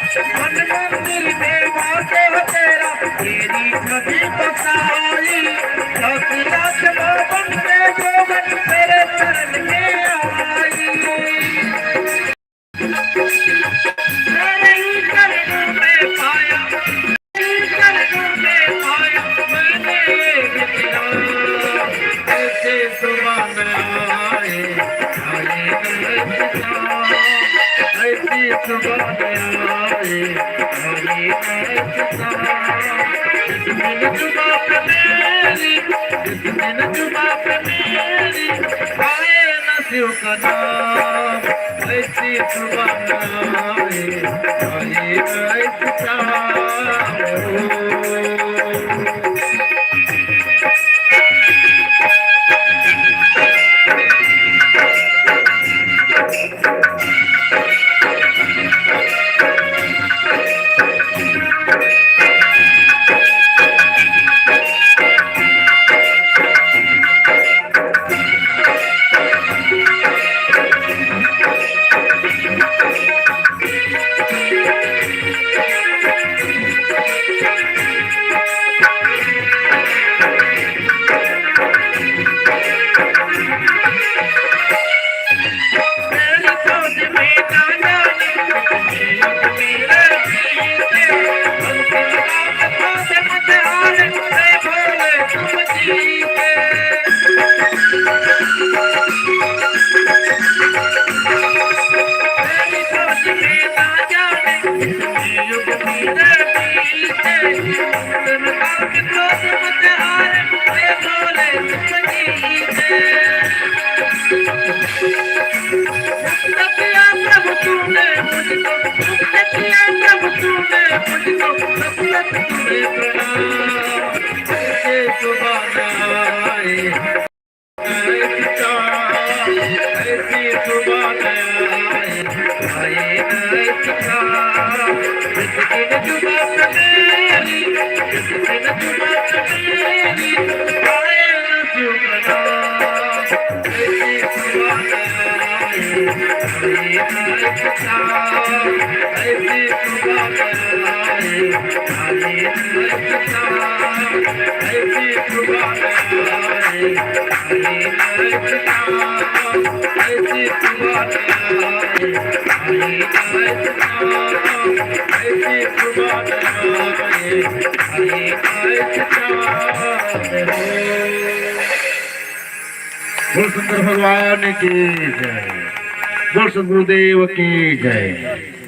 मन मंदिर देवा को तेरा तेरी कभी बसाई लाख बाबन के जोगन तेरे चरण में आई तेरे ही चरणों में पाया चरणों में पाया मैंने एक तेरा ऐसे सुबह आए आए ऐसी सुबह आए दिन जुबा पे मेरी दिन जुबा पे मेरी आए नसियों का नाम ऐसी सुबह आए ऐसी बोल शंकर भगवान की जय, बोल गुरुदेव की जय।